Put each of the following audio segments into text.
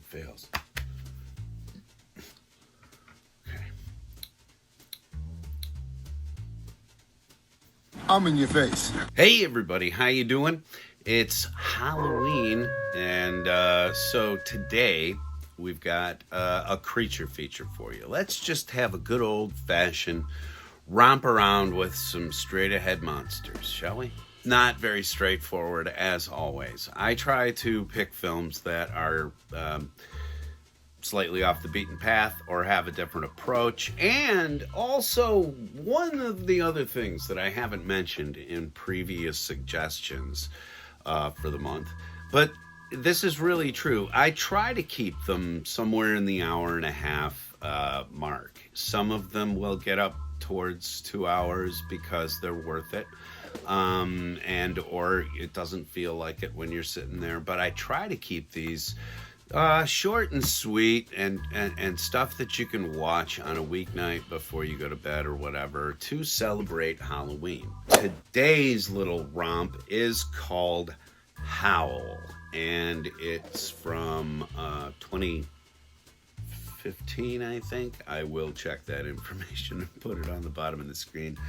fails. Okay. I'm in your face. Hey everybody, how you doing? It's Halloween, and so today we've got a creature feature for you. Let's just have a good old-fashioned romp around with some straight-ahead monsters, shall we? Not very straightforward, as always. I try to pick films that are slightly off the beaten path or have a different approach. And also, one of the other things that I haven't mentioned in previous suggestions for the month, but this is really true. I try to keep them somewhere in the hour and a half mark. Some of them will get up towards 2 hours because they're worth it. And or it doesn't feel like it when you're sitting there, but I try to keep these short and sweet and stuff that you can watch on a weeknight before you go to bed or whatever to celebrate Halloween. Today's little romp is called HOWL, and it's from 2015, I think. I will check that information and put it on the bottom of the screen.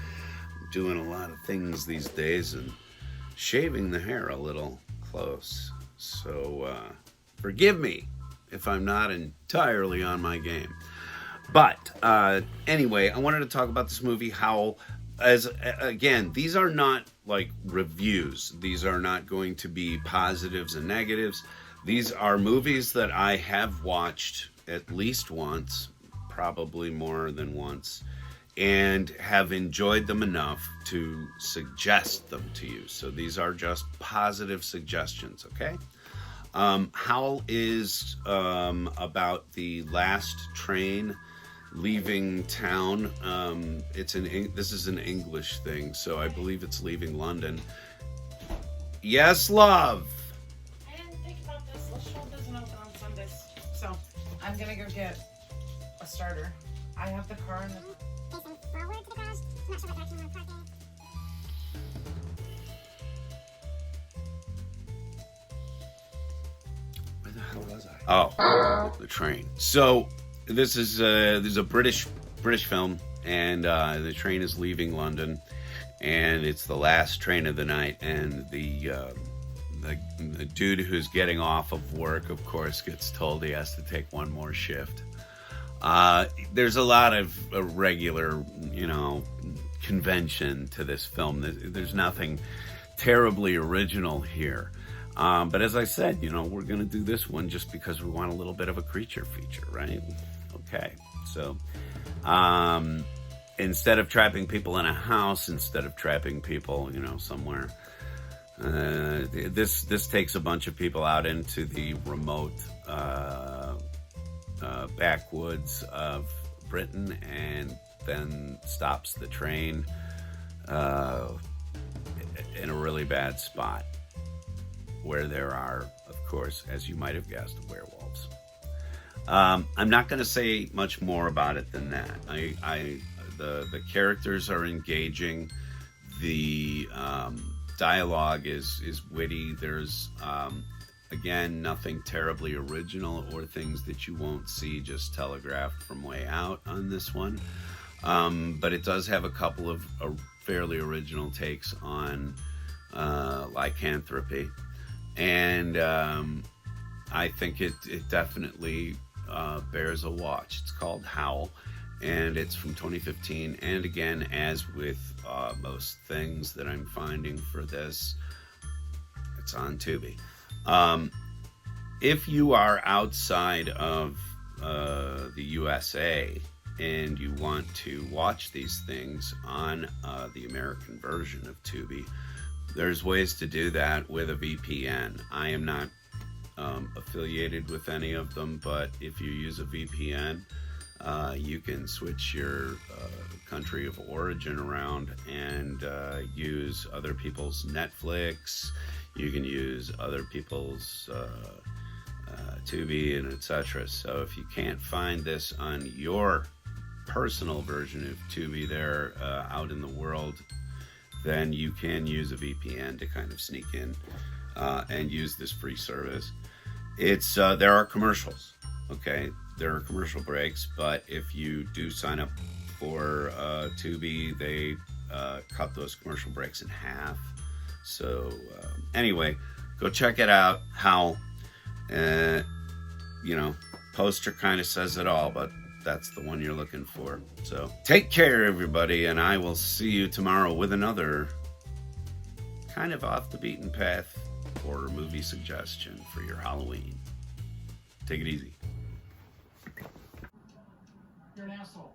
Doing a lot of things these days and shaving the hair a little close, so forgive me if I'm not entirely on my game. But anyway, I wanted to talk about this movie HOWL. As again, these are not like reviews. These are not going to be positives and negatives. These are movies that I have watched at least once, probably more than once, and have enjoyed them enough to suggest them to you. So these are just positive suggestions, okay? HOWL is about the last train leaving town. This is an English thing, so I believe it's leaving London. Yes, love? I didn't think about this. The show doesn't open on Sundays, so I'm gonna go get a starter. I have the car in the... Facing forward to the garage. I'm not sure what direction we're parking. Where the hell was I? Oh, the train. So this is a British film, and the train is leaving London, and it's the last train of the night, and the dude who's getting off of work, of course, gets told he has to take one more shift. There's a lot of regular, convention to this film. There's nothing terribly original here. But as I said, we're going to do this one just because we want a little bit of a creature feature, right? Okay. So, instead of trapping people in a house, instead of trapping people, somewhere, this takes a bunch of people out into the remote, backwoods of Britain, and then stops the train in a really bad spot where there are, of course, as you might have guessed, werewolves. I'm not going to say much more about it than that. The characters are engaging. The dialogue is witty. There's again, nothing terribly original or things that you won't see just telegraphed from way out on this one. But it does have a couple of fairly original takes on lycanthropy. And I think it definitely bears a watch. It's called HOWL, and it's from 2015. And again, as with most things that I'm finding for this, it's on Tubi. If you are outside of the USA and you want to watch these things on the American version of Tubi, there's ways to do that with a VPN. I am not affiliated with any of them, but if you use a VPN, you can switch your country of origin around and use other people's Netflix. You can use other people's Tubi and etc. So if you can't find this on your personal version of Tubi there out in the world, then you can use a VPN to kind of sneak in and use this free service. It's there are commercials. Okay, there are commercial breaks, but if you do sign up for Tubi, they cut those commercial breaks in half. So anyway, go check it out. HOWL. You know, poster kind of says it all, but that's the one you're looking for. So take care, everybody, and I will see you tomorrow with another kind of off the beaten path horror movie suggestion for your Halloween. Take it easy. You're an asshole.